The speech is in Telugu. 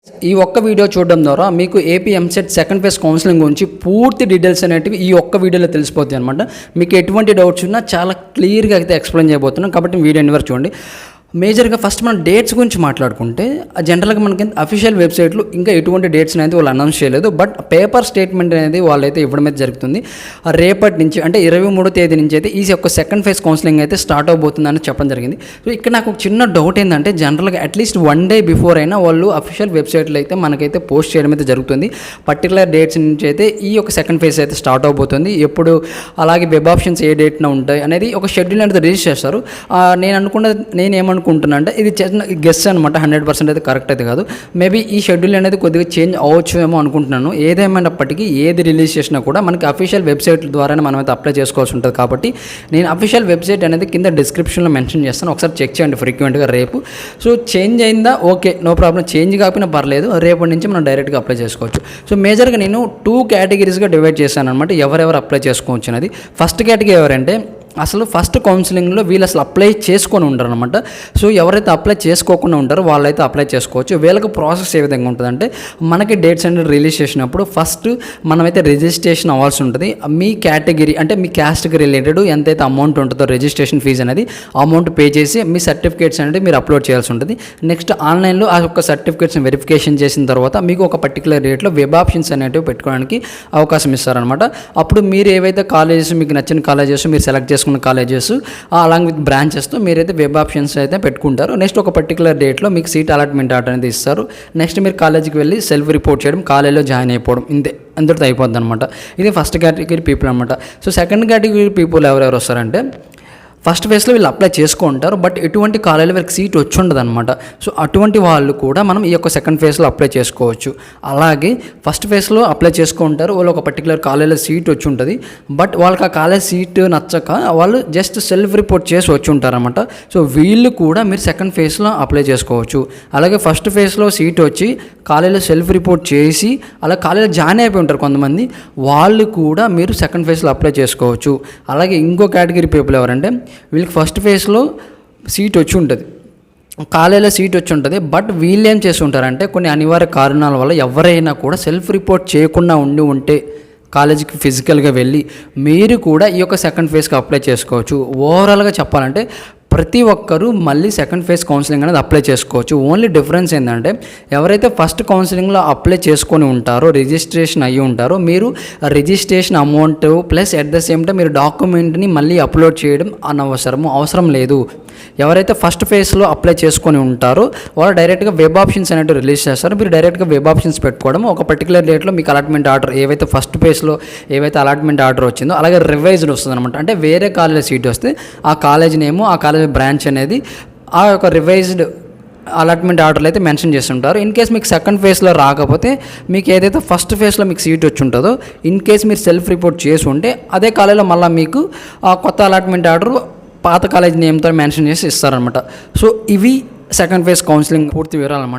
ఈ ఒక్క వీడియో చూడడం ద్వారా మీకు AP EAMCET second phase counselling గురించి పూర్తి డీటెయిల్స్ అనేటివి ఈ ఒక్క వీడియోలో తెలిసిపోతాయి అనమాట. మీకు ఎటువంటి డౌట్స్ ఉన్నా చాలా క్లియర్గా అయితే ఎక్స్ప్లెయిన్ చేయబోతున్నాం, కాబట్టి వీడియో ఎన్ని వరకు చూడండి. మేజర్గా ఫస్ట్ మనం డేట్స్ గురించి మాట్లాడుకుంటే జనరల్గా మనకి అఫీషియల్ వెబ్సైట్లు ఇంకా ఎటువంటి డేట్స్ అనేది వాళ్ళు అనౌన్స్ చేయలేదు. బట్ పేపర్ స్టేట్మెంట్ అనేది వాళ్ళైతే ఇవ్వడం అయితే జరుగుతుంది. రేపటి నుంచి అంటే 23వ తేదీ నుంచి అయితే ఈ యొక్క సెకండ్ ఫేజ్ కౌన్సిలింగ్ అయితే స్టార్ట్ అవబోతుందని చెప్పడం జరిగింది. సో ఇక్కడ నాకు ఒక చిన్న డౌట్ ఏంటంటే జనరల్గా అట్లీస్ట్ 1 డే బిఫోర్ అయినా వాళ్ళు అఫీషియల్ వెబ్సైట్లో అయితే మనకైతే పోస్ట్ చేయడం అయితే జరుగుతుంది. పర్టికులర్ డేట్స్ నుంచి అయితే ఈ యొక్క సెకండ్ ఫేజ్ అయితే స్టార్ట్ అవబోతుంది. ఎప్పుడు అలాగే వెబ్ ఆప్షన్స్ ఏ డేట్న ఉంటాయి అనేది ఒక షెడ్యూల్ అనేది రిలీజ్ చేస్తారు. నేనేమనుకుంటున్నా అంటే ఇది చిన్న గెస్ అనమాట, 100% అయితే కరెక్ట్ అయితే కాదు. మేబీ ఈ షెడ్యూల్ అనేది కొద్దిగా చేంజ్ అవ్వచ్చు ఏమో అనుకుంటున్నాను. ఏదేమైనప్పటికీ ఏది రిలీజ్ చేసినా కూడా మనకి అఫీషియల్ వెబ్సైట్ ద్వారానే మనం అయితే అప్లై చేసుకోవాల్సి ఉంటుంది. కాబట్టి నేను అఫీషియల్ వెబ్సైట్ అనేది కింద డిస్క్రిప్షన్లో మెన్షన్ చేస్తాను, ఒకసారి చెక్ చేయండి ఫ్రీక్వెంట్గా రేపు. సో చేంజ్ అయిందా ఓకే, నో ప్రాబ్లం. చేంజ్ కాకపోయినా పర్లేదు, రేపటి నుంచి మనం డైరెక్ట్గా అప్లై చేసుకోవచ్చు. సో మేజర్గా నేను 2 కేటగిరీస్గా డివైడ్ చేశాను అనమాట, ఎవరెవరు అప్లై చేసుకోవచ్చు అనేది. ఫస్ట్ కేటగిరీ ఎవరంటే అసలు ఫస్ట్ కౌన్సిలింగ్లో వీళ్ళు అసలు అప్లై చేసుకొని ఉంటారు అనమాట. సో ఎవరైతే అప్లై చేసుకోకుండా ఉంటారో వాళ్ళైతే అప్లై చేసుకోవచ్చు. వీళ్ళకి ప్రాసెస్ ఏ విధంగా ఉంటుందంటే మనకి డేట్స్ అనేది రిలీజ్ చేసినప్పుడు ఫస్ట్ మనమైతే రిజిస్ట్రేషన్ అవ్వాల్సి ఉంటుంది. మీ కేటగిరీ అంటే మీ క్యాస్ట్కి రిలేటెడ్ ఎంతైతే అమౌంట్ ఉంటుందో రిజిస్ట్రేషన్ ఫీజు అనేది అమౌంట్ పే చేసి మీ సర్టిఫికేట్స్ అనేది మీరు అప్లోడ్ చేయాల్సి ఉంటుంది. నెక్స్ట్ ఆన్లైన్లో ఆ యొక్క సర్టిఫికేట్స్ని వెరిఫికేషన్ చేసిన తర్వాత మీకు ఒక పర్టికులర్ డేట్లో వెబ్ ఆప్షన్స్ అనేటివి పెట్టుకోవడానికి అవకాశం ఇస్తారనమాట. అప్పుడు మీరు ఏవైతే కాలేజెస్ మీకు నచ్చిన కాలేజెస్ మీరు సెలెక్ట్ చేసుకున్న కాలేజెస్ అలాంగ్ విత్ బ్రాంచెస్తో మీరైతే వెబ్ ఆప్షన్స్ అయితే పెట్టుకుంటారు. నెక్స్ట్ ఒక పర్టికులర్ డేట్లో మీకు సీట్ అలాట్మెంట్ ఆర్డర్ అనేది ఇస్తారు. నెక్స్ట్ మీరు కాలేజీకి వెళ్ళి సెల్ఫ్ రిపోర్ట్ చేయడం, కాలేజీలో జాయిన్ అయిపోవడం, ఇంతటితో అయిపోద్ది అనమాట. ఇది ఫస్ట్ కేటగిరీ పీపుల్ అనమాట. సో సెకండ్ కేటగిరీ పీపుల్ ఎవరెవరు వస్తారంటే ఫస్ట్ ఫేజ్లో వీళ్ళు అప్లై చేసుకుంటారు, బట్ ఎటువంటి కాలేజీలో వీళ్ళకి సీట్ వచ్చి ఉండదు అనమాట. సో అటువంటి వాళ్ళు కూడా మనం ఈ యొక్క సెకండ్ ఫేజ్లో అప్లై చేసుకోవచ్చు. అలాగే ఫస్ట్ ఫేజ్లో అప్లై చేసుకుంటారు, వాళ్ళు ఒక పర్టికులర్ కాలేజీలో సీట్ వచ్చి ఉంటుంది, బట్ వాళ్ళకి ఆ కాలేజ్ సీట్ నచ్చక వాళ్ళు జస్ట్ సెల్ఫ్ రిపోర్ట్ చేసి వచ్చి ఉంటారనమాట. సో వీళ్ళు కూడా మీరు సెకండ్ ఫేజ్లో అప్లై చేసుకోవచ్చు. అలాగే ఫస్ట్ ఫేజ్లో సీట్ వచ్చి కాలేజీలో సెల్ఫ్ రిపోర్ట్ చేసి అలా కాలేజీలో జాయిన్ అయిపోయి ఉంటారు కొంతమంది, వాళ్ళు కూడా మీరు సెకండ్ ఫేజ్లో అప్లై చేసుకోవచ్చు. అలాగే ఇంకో కేటగిరీ పీపుల్ ఎవరంటే వీళ్ళకి ఫస్ట్ ఫేజ్లో సీట్ వచ్చి ఉంటుంది, కాలేజీలో సీట్ వచ్చి ఉంటుంది, బట్ వీళ్ళు ఏం చేసి ఉంటారంటే కొన్ని అనివార్య కారణాల వల్ల ఎవరైనా కూడా సెల్ఫ్ రిపోర్ట్ చేయకుండా ఉంటే కాలేజీకి ఫిజికల్గా వెళ్ళి మీరు కూడా ఈ యొక్క సెకండ్ ఫేజ్కి అప్లై చేసుకోవచ్చు. ఓవరాల్గా చెప్పాలంటే ప్రతి ఒక్కరూ మళ్ళీ సెకండ్ ఫేజ్ కౌన్సిలింగ్ అనేది అప్లై చేసుకోవచ్చు. ఓన్లీ డిఫరెన్స్ ఏంటంటే ఎవరైతే ఫస్ట్ కౌన్సిలింగ్లో అప్లై చేసుకొని ఉంటారో, రిజిస్ట్రేషన్ అయ్యి ఉంటారో, మీరు registration amount plus at the same time మీరు డాక్యుమెంట్ని మళ్ళీ అప్లోడ్ చేయడం అవసరం లేదు. ఎవరైతే ఫస్ట్ ఫేజ్లో అప్లై చేసుకొని ఉంటారో వాళ్ళు డైరెక్ట్గా వెబ్ ఆప్షన్స్ అనేవి రిలీజ్ చేస్తారు. మీరు డైరెక్ట్గా వెబ్ ఆప్షన్స్ పెట్టుకోవడం, ఒక పర్టికులర్ డేట్లో మీకు అలాట్మెంట్ ఆర్డర్ ఏవైతే ఫస్ట్ ఫేజ్లో ఏవైతే అలాట్మెంట్ ఆర్డర్ వచ్చిందో అలాగే రివైజ్డ్ వస్తుంది అనమాట. అంటే వేరే కాలేజ్ సీట్ వస్తే ఆ కాలేజ్ నేము, ఆ కాలేజ్ బ్రాంచ్ అనేది ఆ యొక్క రివైజ్డ్ అలాట్మెంట్ ఆర్డర్లు అయితే మెన్షన్ చేస్తుంటారు. ఇన్ కేస్ మీకు సెకండ్ ఫేజ్లో రాకపోతే మీకు ఏదైతే ఫస్ట్ ఫేజ్లో మీకు సీట్ వచ్చి ఉంటుందో, ఇన్ కేస్ మీరు సెల్ఫ్ రిపోర్ట్ చేసి ఉంటే అదే కాలేజ్లో మళ్ళీ మీకు ఆ కొత్త అలాట్మెంట్ ఆర్డర్ పాత కాలేజ్ నేమ్తో మెన్షన్ చేసి ఇస్తారనమాట. సో ఇవి సెకండ్ ఫేజ్ కౌన్సిలింగ్ పూర్తి వివరాలు అనమాట.